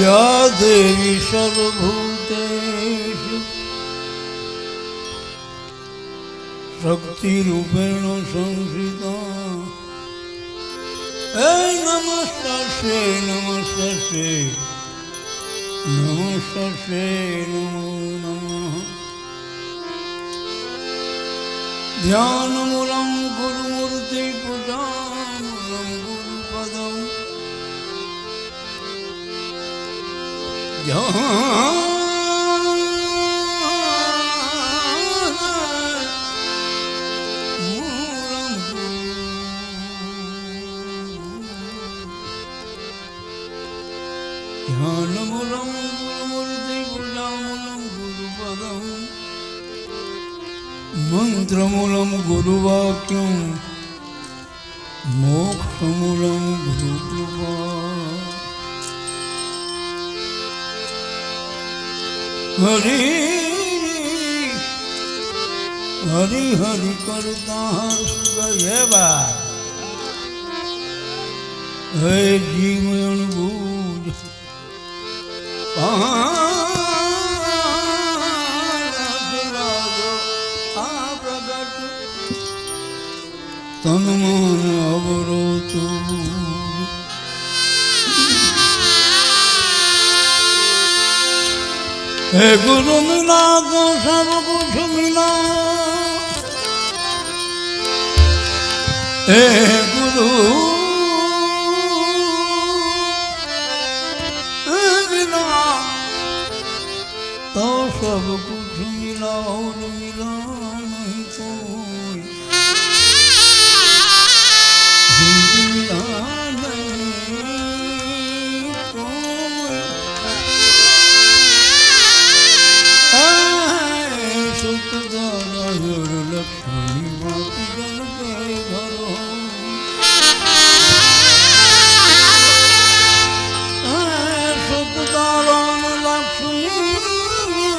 या देवी सर्वभूतेषु शक्तिरूपेण संस्थिता नमस्ते नमस्ते नमस्ते नमो नमः ध्यानमूलं गुरुमूर्ति पूजामूलं गुरुपदं ध्यानमूलं गुरुमूर्ति पूजामूलं गुरुपदं मंत्रमूलं गुरुवाक्यं मोक्षमूलं गुरुकृपा हरि हरि हरि करता हर्ष गए बा हे जीवन बूझ प्रगट तन मन अवरोध हे गुरु मिला तो सब कुछ मिला हे गुरु मिला तो सब कुछ मिला और मिला नहीं कोई मिला नहीं कोई लक्ष्मी माती जन के घर सतदाराम लक्ष्मी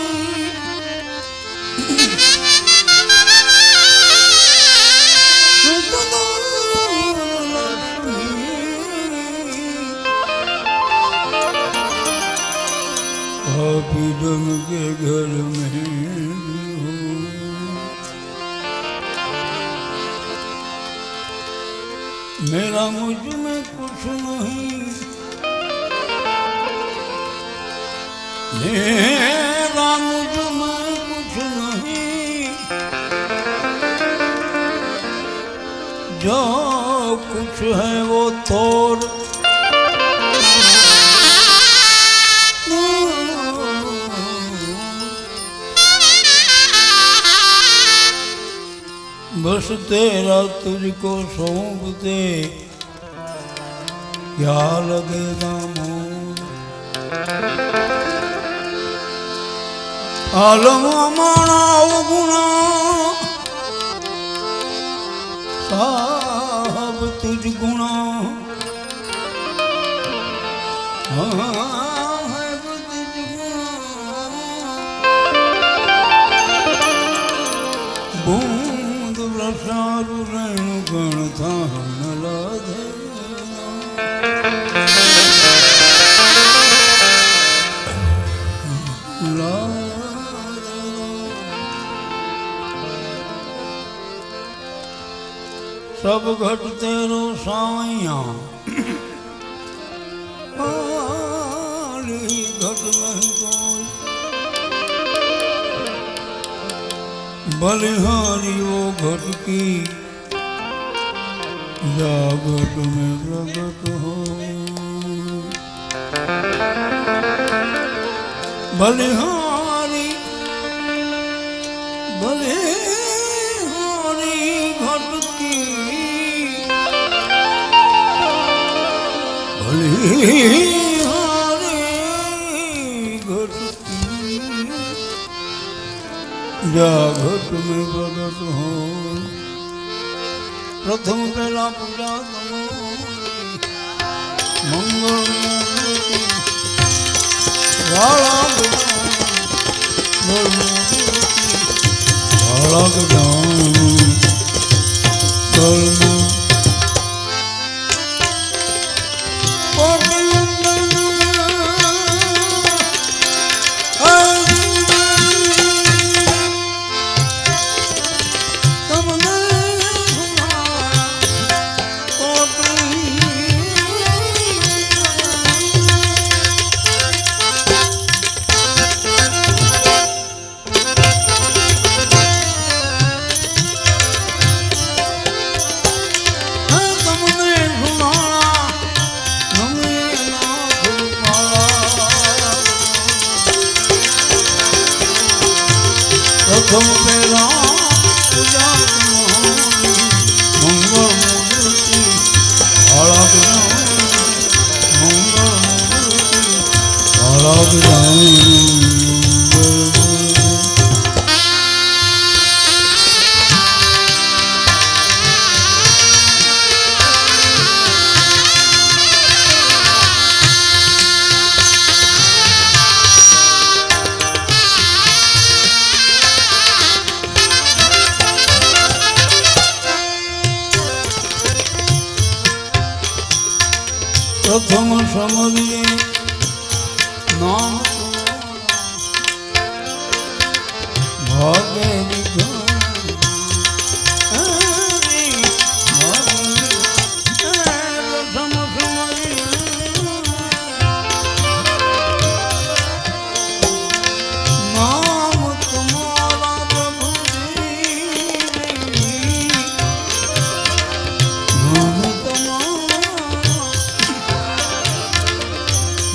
पापी जन के घर में मेरा मुझ में कुछ नहीं मेरा मुझ में कुछ नहीं जो कुछ है वो तोड़ बस तेरा तुझको सौंप दे क्या लगेगा मोर आलम अमाना गुना साहब तुझ गुना सारू रेणु गण था नलाधे सब घट तेरो सावैया घट नहीं कोई बलिहारी वो घट की जागट में प्रगट हो बलिहारी बलिहारी घट की बलिहारी घट जागट में प्रगट हो प्रथम पहला पूजा मंगल वाला અળગ જાણ કલમાં પ્રથમ પેલા પૂજા મંગળ મૂર્તિ અળગ મંગળ મૂર્તિ અળગ પ્રથમ સમજીએ નામ ભાગે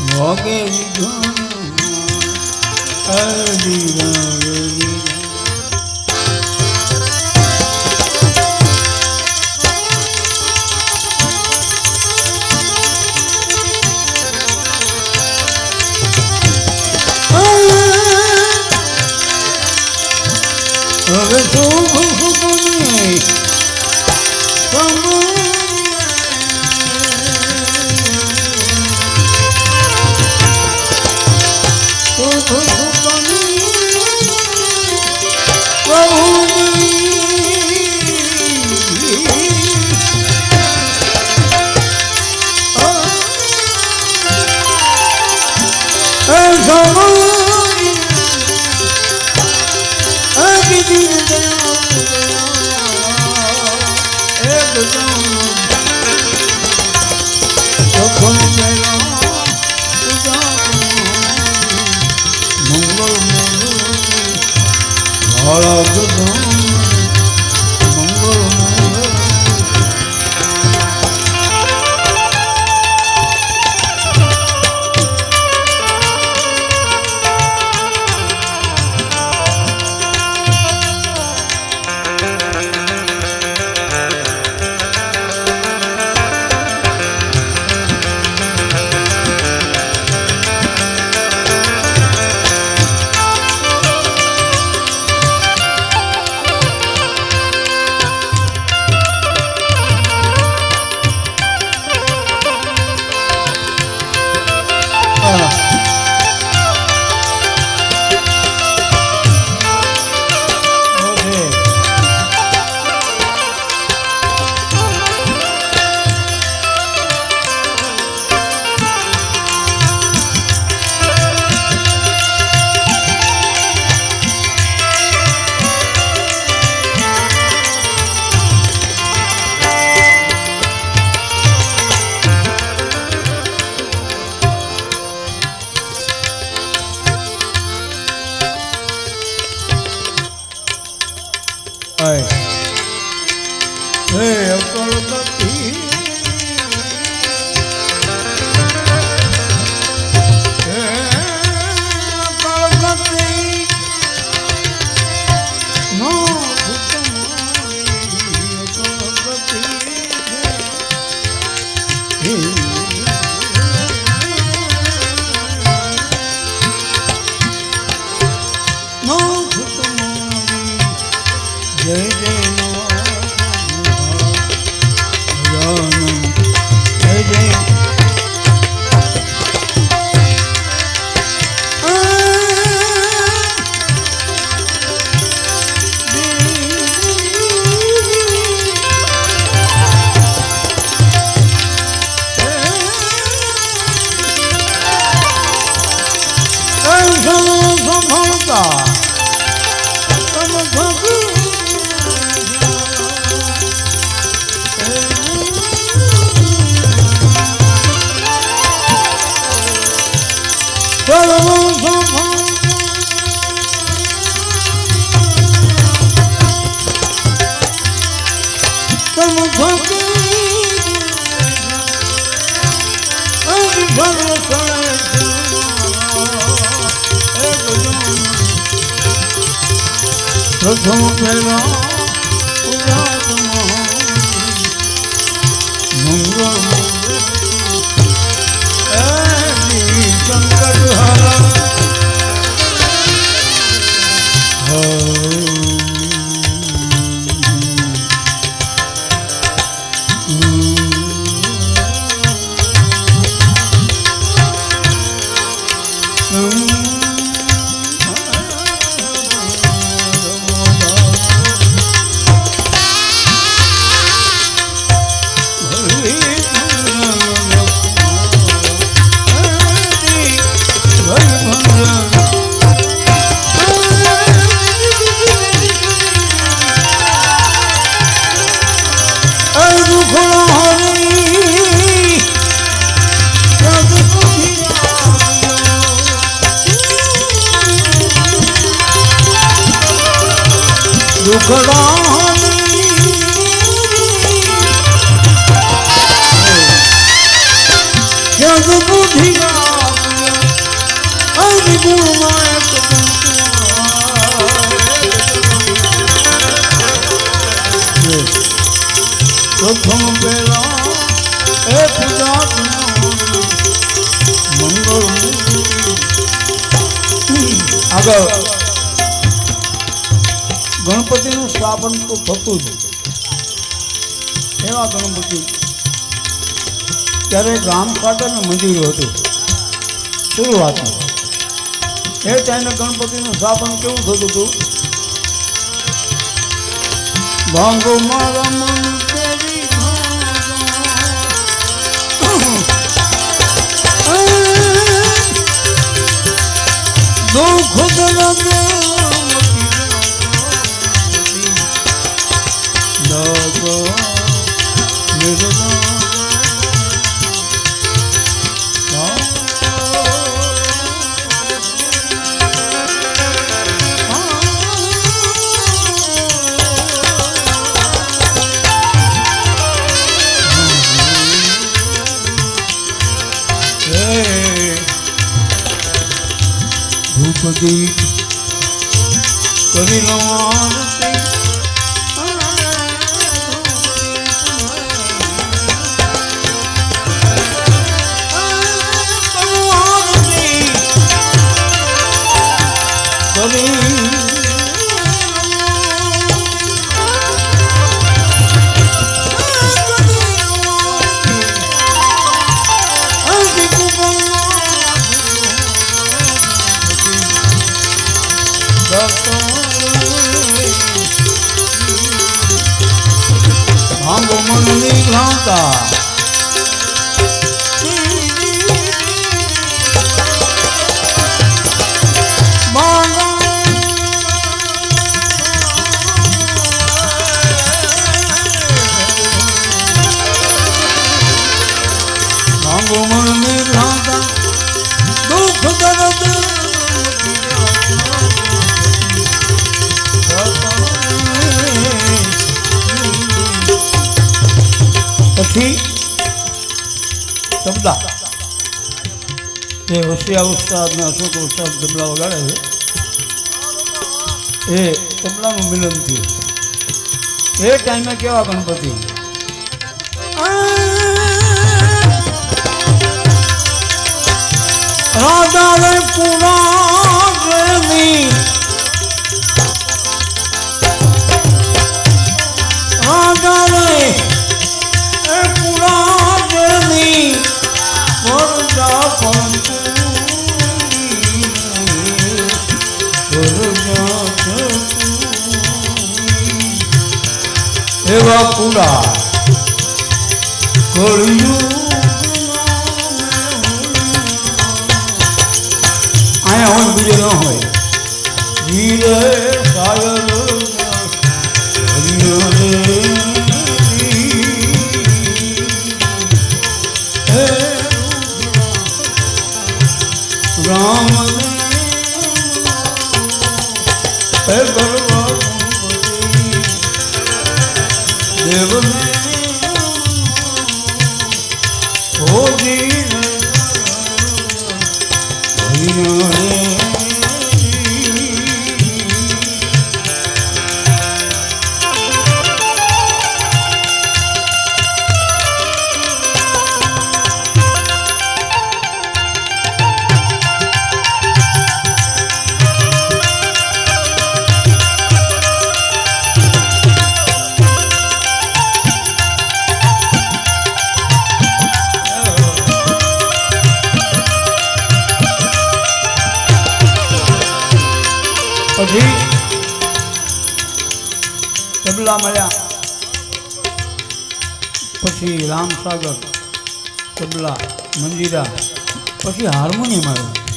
ભાગે હવે પ્રથમ પેલા મંગળ શંકર પ્રથમ પેલા એ પૂજા મંગળ આગળ ગણપતિનું સ્થાપન તો થતું જ એવા ગણપતિ ત્યારે ગામ ખાતરનું મંદિર હતું શરૂઆતમાં એ ટાઈમે ગણપતિનું સ્થાપન કેવું થતું હતું ભાંગો મારા મન દુઃખ ધૂપદીપ કરી લો આરતી ભાંગો મનની ઘાતા ભાંગો મનની ઘાતા દુઃખ દર્દ પછી તબલા જે હોશિયાર ઉસ્તાદ ને અશોક ઉસ્તાદ તબલા વગાડે છે એ તબલાનું મિલન થયું એ ટાઈમે કેવા ગણપતિ રાજા રે પુરા દેવી રાજા રે એવા પૂરા કર્યું આયા હોય બીજે ન હોય ધીરે સાયર રામ દેવ હો જી પછી તબલા મળ્યા પછી રામસાગર તબલા મંજીરા પછી હાર્મોનિયમ આવ્યું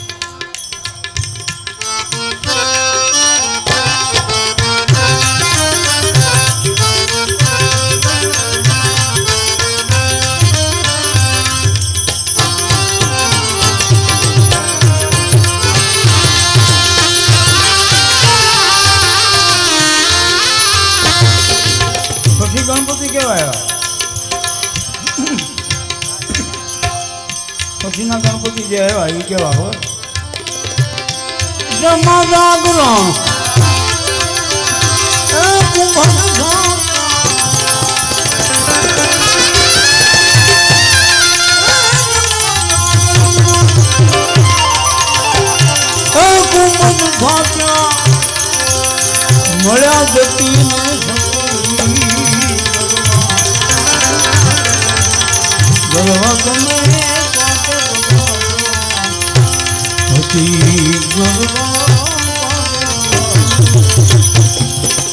ગણપતિ કહેવાય પછીના ગણપતિ જે આવ્યા એ કેવા હોય જમા જાગરણ મળ્યા જતી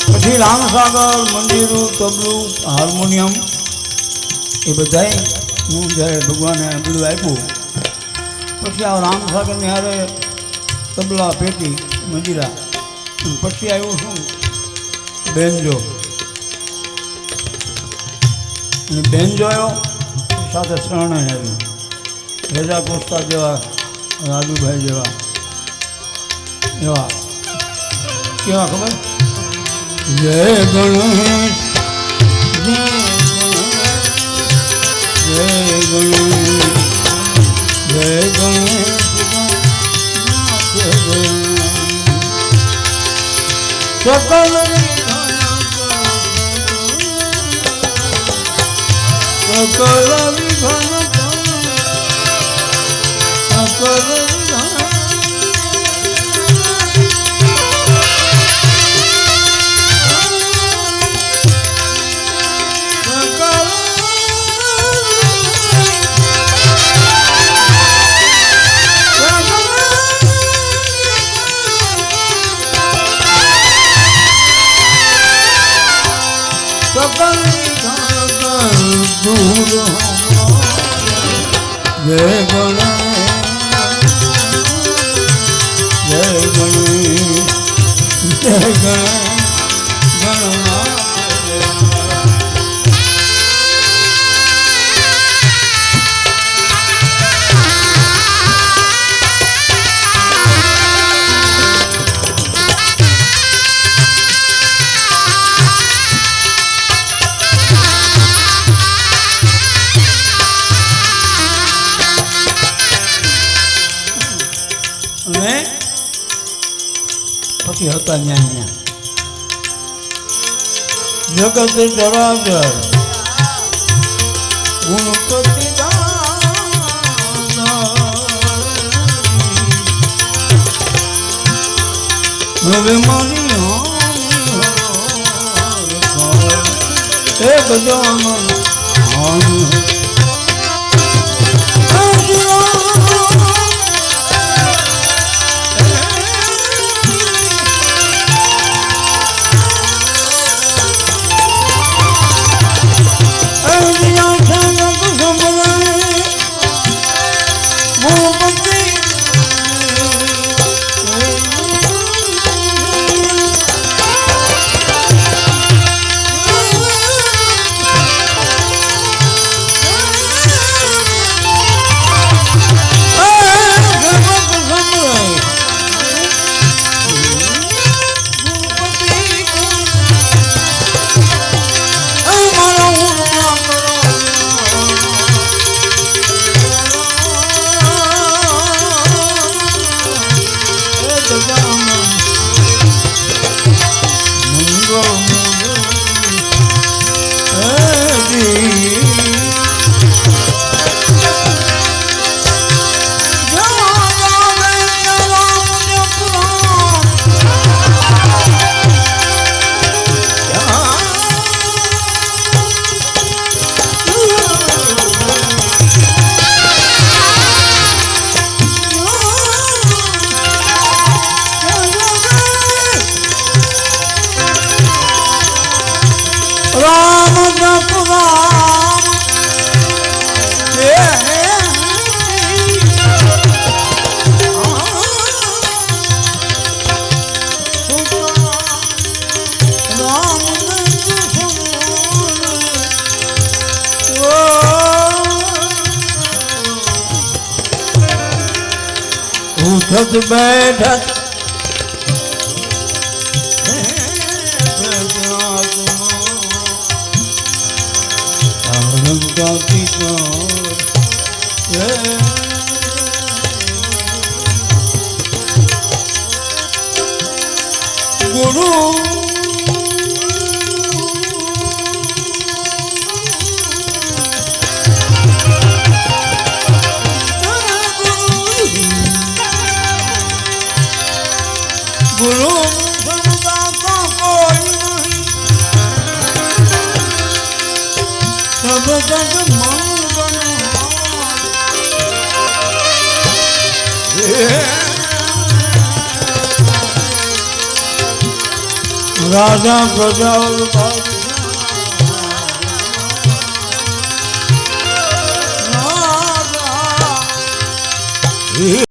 પછી રામસાગર મંદિરું તબલું હાર્મોનિયમ એ બધાય હું જ્યારે ભગવાને બધું આપ્યું પછી આ રામસાગરની હારે તબલા પેટી મંદિરા પછી આવ્યું શું બેન્જો અને બેન્જો આવ્યો સાથે શરણાઈ આવ્યું રજા કોસ્તા જેવા રાજુભાઈ જેવા એવા કેવા ખબર જય ગણેશ જય ગણેશ જય ગણેશ સકલ જય ગણેશ જય ગણેશ જય ગણનાથ પછી હતા ન્યા જગત ચરાચર ગુણપતિ હવે મારી એક જન સદાનંદ મંગળ રામ જપ રામ ઉઠત બેઠત ગુરુ ગુરુ સંદાતા કોઈ નહીં સબ જગ મંગળ રાજા પ્રજા રાજા